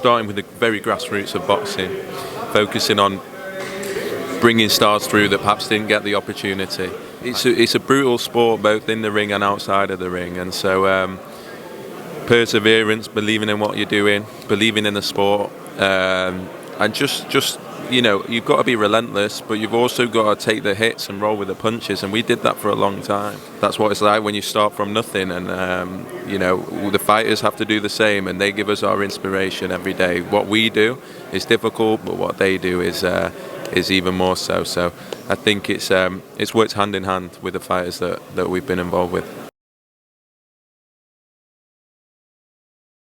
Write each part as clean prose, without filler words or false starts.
starting with the very grassroots of boxing, focusing on bringing stars through that perhaps didn't get the opportunity. It's a brutal sport both in the ring and outside of the ring, and so perseverance, believing in what you're doing, believing in the sport, and just you've got to be relentless, but you've also got to take the hits and roll with the punches, and we did that for a long time. That's what it's like when you start from nothing, and the fighters have to do the same, and they give us our inspiration every day. What we do is difficult, but what they do is even more so. So I think it's worked hand in hand with the fighters that we've been involved with.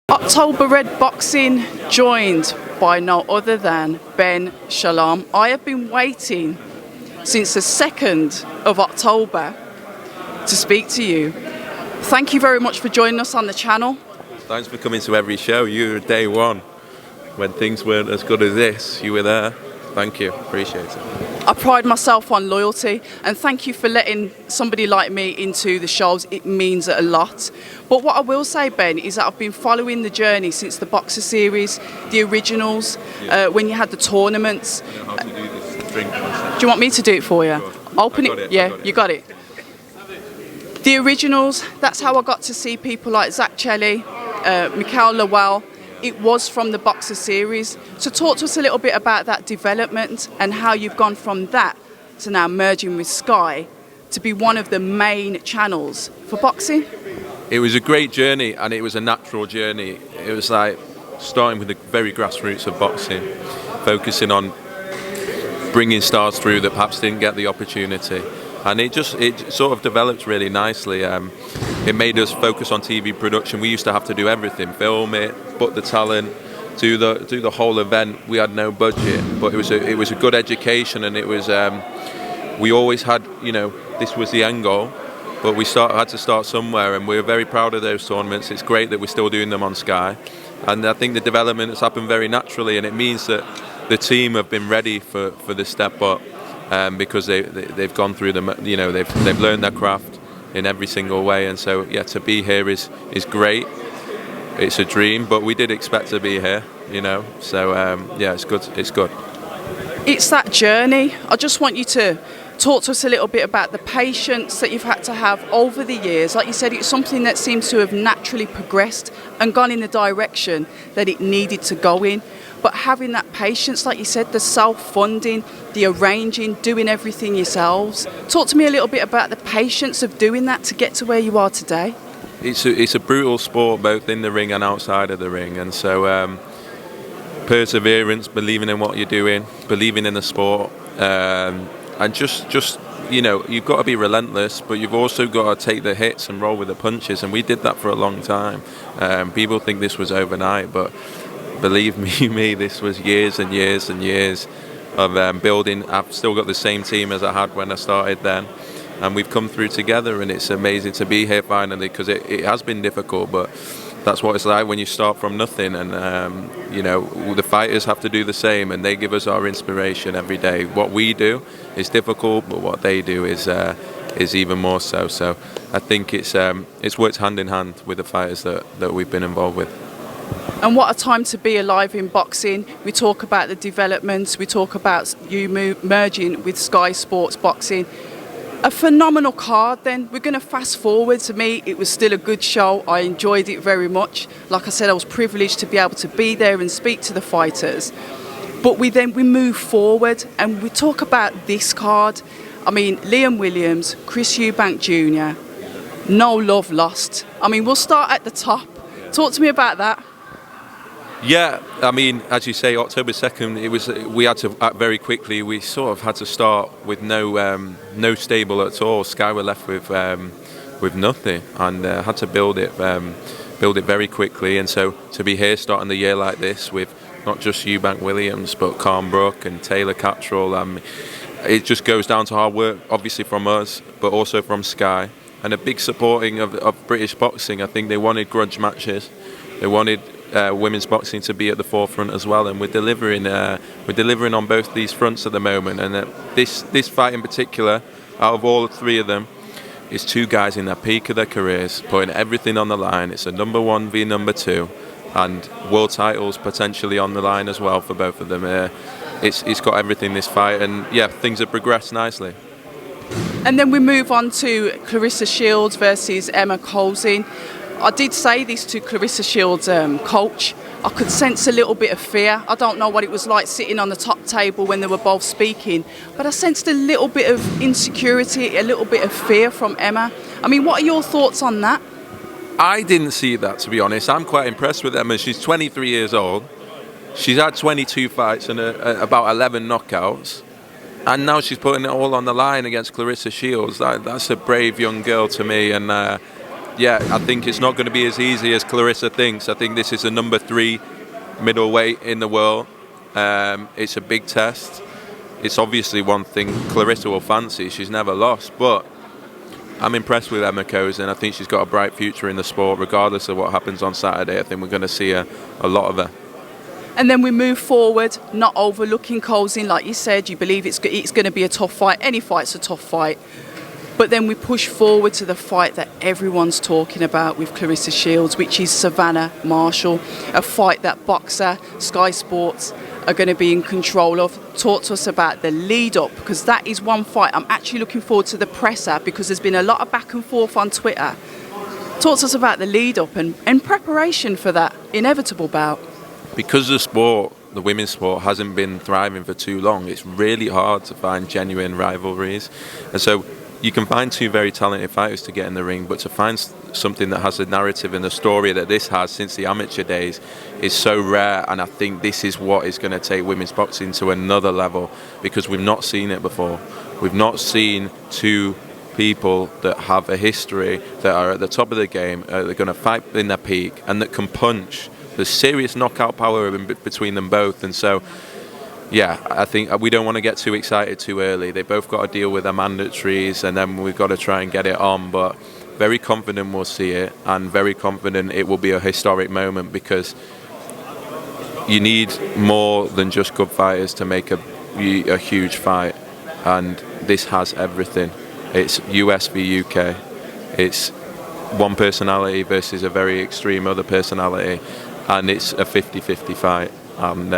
October Red Boxing, joined by no other than Ben Shalom. I have been waiting since the 2nd of October to speak to you. Thank you very much for joining us on the channel. Thanks for coming to every show. You were day one. When things weren't as good as this, you were there. Thank you, appreciate it. I pride myself on loyalty, and thank you for letting somebody like me into the shows. It means a lot. But what I will say, Ben, is that I've been following the journey since the Boxer series, the originals, when you had the tournaments. I know how to do this drink. Do you want me to do it for you? Open it. Yeah, you got it. The originals, that's how I got to see people like Zach Chelly, Mikhail Lowell. It was from the Boxer series. So talk to us a little bit about that development and how you've gone from that to now merging with Sky to be one of the main channels for boxing. It was a great journey, and it was a natural journey. It was like starting with the very grassroots of boxing, focusing on bringing stars through that perhaps didn't get the opportunity. And it sort of developed really nicely. It made us focus on TV production. We used to have to do everything, film it, book the talent, do the whole event. We had no budget, but it was a good education, and it was we always had, this was the end goal, but we had to start somewhere, and we're very proud of those tournaments. It's great that we're still doing them on Sky, and I think the development has happened very naturally, and it means that the team have been ready for the step up. Because they've gone through they've learned their craft in every single way, and so to be here is great. It's a dream, but we did expect to be here, So it's good. It's good. It's that journey. I just want you to talk to us a little bit about the patience that you've had to have over the years. Like you said, it's something that seems to have naturally progressed and gone in the direction that it needed to go in. But having that patience, like you said, the self-funding, the arranging, doing everything yourselves. Talk to me a little bit about the patience of doing that to get to where you are today. It's a brutal sport both in the ring and outside of the ring, and so perseverance, believing in what you're doing, believing in the sport, and just you've got to be relentless, but you've also got to take the hits and roll with the punches, and we did that for a long time. People think this was overnight, but believe me, this was years and years and years of building. I've still got the same team as I had when I started then, and we've come through together, and it's amazing to be here finally, because it has been difficult, but that's what it's like when you start from nothing, and the fighters have to do the same, and they give us our inspiration every day. What we do is difficult, but what they do is even more so. So I think it's worked hand in hand with the fighters that we've been involved with. And what a time to be alive in boxing. We talk about the developments, we talk about you merging with Sky Sports Boxing. A phenomenal card then. We're going to fast forward. To me, it was still a good show. I enjoyed it very much. Like I said, I was privileged to be able to be there and speak to the fighters. But we move forward and we talk about this card. I mean, Liam Williams, Chris Eubank Jr., no love lost. I mean, we'll start at the top. Talk to me about that. Yeah, I mean, as you say, October 2nd, we had to act very quickly. We sort of had to start with no stable at all. Sky were left with nothing, and had to build it very quickly. And so to be here starting the year like this with not just Eubank Williams, but Calm Brook and Taylor Cattrall, it just goes down to hard work, obviously from us, but also from Sky, and a big supporting of British boxing. I think they wanted grudge matches. They wanted women's boxing to be at the forefront as well, and we're delivering on both these fronts at the moment. And this fight in particular, out of all three of them, is two guys in the peak of their careers, putting everything on the line. It's a number one v number two. and world titles potentially on the line as well for both of them. It's got everything, this fight, and yeah, things have progressed nicely. And then we move on to Claressa Sheilds versus Emma Kozin. I did say this to Claressa Sheilds' coach. I could sense a little bit of fear. I don't know what it was like sitting on the top table when they were both speaking, but I sensed a little bit of insecurity, a little bit of fear from Emma. I mean, what are your thoughts on that? I didn't see that, to be honest. I'm quite impressed with Emma. She's 23 years old. She's had 22 fights and about 11 knockouts. And now she's putting it all on the line against Claressa Sheilds. That's a brave young girl to me. And yeah, I think it's not going to be as easy as Claressa thinks. I think this is a number 3 middleweight in the world. It's a big test. It's obviously one thing Claressa will fancy. She's never lost. But I'm impressed with Emma Kozin. I think she's got a bright future in the sport, regardless of what happens on Saturday. I think we're going to see a lot of her. And then we move forward, not overlooking Kozin, like you said. You believe it's going to be a tough fight. Any fight's a tough fight. But then we push forward to the fight that everyone's talking about with Claressa Sheilds, which is Savannah Marshall, a fight that Boxer, Sky Sports are going to be in control of. Talk to us about the lead-up, because that is one fight I'm actually looking forward to the presser, because there's been a lot of back and forth on Twitter. Talk to us about the lead-up and preparation for that inevitable bout. Because the sport, the women's sport, hasn't been thriving for too long, it's really hard to find genuine rivalries. And so you can find 2 very talented fighters to get in the ring, but to find something that has a narrative and a story that this has since the amateur days is so rare. And I think this is what is going to take women's boxing to another level, because we've not seen it before. We've not seen 2 people that have a history, that are at the top of the game, that are going to fight in their peak, and that can punch. There's serious knockout power between them both. And so, yeah, I think we don't want to get too excited too early. They both got to deal with their mandatories, and then we've got to try and get it on. But very confident we'll see it, and very confident it will be a historic moment, because you need more than just good fighters to make a huge fight. And this has everything. It's US v UK. It's one personality versus a very extreme other personality. And it's a 50-50 fight. And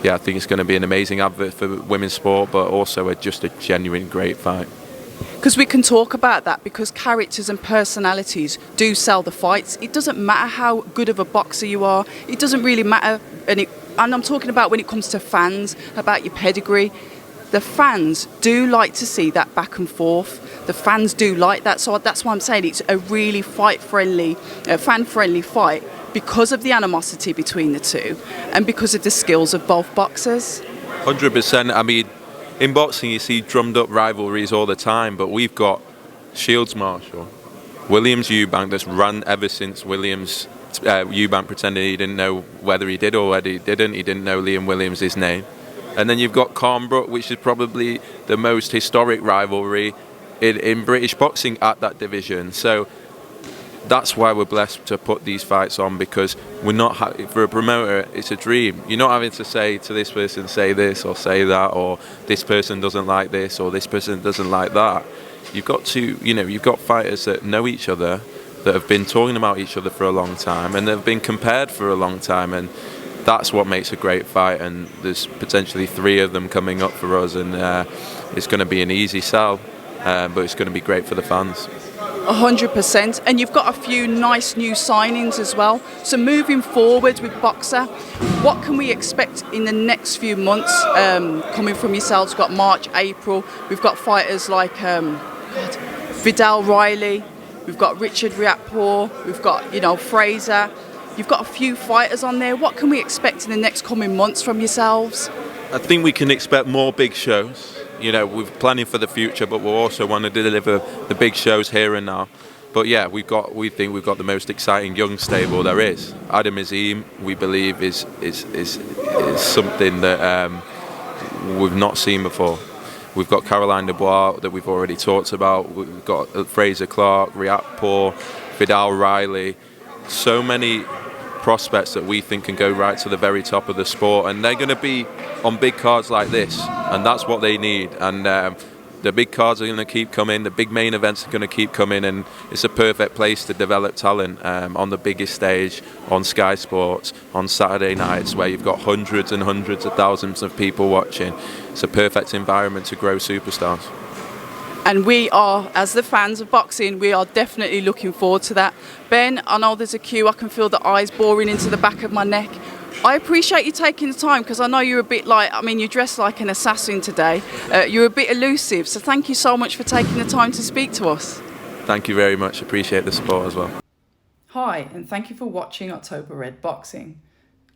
yeah, I think it's going to be an amazing advert for women's sport, but also just a genuine great fight. Because we can talk about that, because characters and personalities do sell the fights. It doesn't matter how good of a boxer you are. It doesn't really matter. And I'm talking about when it comes to fans, about your pedigree. The fans do like to see that back and forth. The fans do like that. So that's why I'm saying it's a really fan-friendly fight, because of the animosity between the 2 and because of the skills of both boxers. 100%. I mean, in boxing you see drummed up rivalries all the time, but we've got Shields Marshall, Williams Eubank, that's run ever since Williams Eubank pretended he didn't know whether he did or whether he didn't. He didn't know Liam Williams' name. And then you've got Carnbrook, which is probably the most historic rivalry in British boxing at that division. So that's why we're blessed to put these fights on, because we're not for a promoter, it's a dream. You're not having to say to this person, say this or say that, or this person doesn't like this or this person doesn't like that. You've got you've got fighters that know each other, that have been talking about each other for a long time, and they've been compared for a long time, and that's what makes a great fight. And there's potentially 3 of them coming up for us, and it's going to be an easy sell, but it's going to be great for the fans. 100%. And you've got a few nice new signings as well. So moving forward with Boxer, what can we expect in the next few months coming from yourselves? We've got March, April. We've got fighters like Vidal Riley. We've got Richard Riatpour. We've got, Fraser. You've got a few fighters on there. What can we expect in the next coming months from yourselves? I think we can expect more big shows. We're planning for the future, but we also want to deliver the big shows here and now. But yeah, we think we've got the most exciting young stable there is. Adam Azim, we believe, is something that we've not seen before. We've got Caroline Dubois that we've already talked about. We've got Fraser Clark, Riatpour, Vidal Riley. So many prospects that we think can go right to the very top of the sport, and they're going to be on big cards like this, and that's what they need. And they're The big cards are going to keep coming. The big main events are going to keep coming, and it's a perfect place to develop talent on the biggest stage, on Sky Sports, on Saturday nights, where you've got hundreds and hundreds of thousands of people watching. It's a perfect environment to grow superstars. And we are, as the fans of boxing, we are definitely looking forward to that. Ben, I know there's a queue. I can feel the eyes boring into the back of my neck. I appreciate you taking the time, because I know you're a bit like, I mean, you're dressed like an assassin today. You're a bit elusive. So thank you so much for taking the time to speak to us. Thank you very much. Appreciate the support as well. Hi, and thank you for watching October Red Boxing.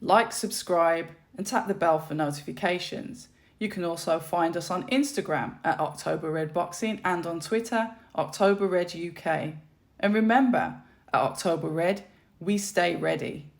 Like, subscribe, and tap the bell for notifications. You can also find us on Instagram at October Red Boxing and on Twitter, October Red UK. And remember, at October Red, we stay ready.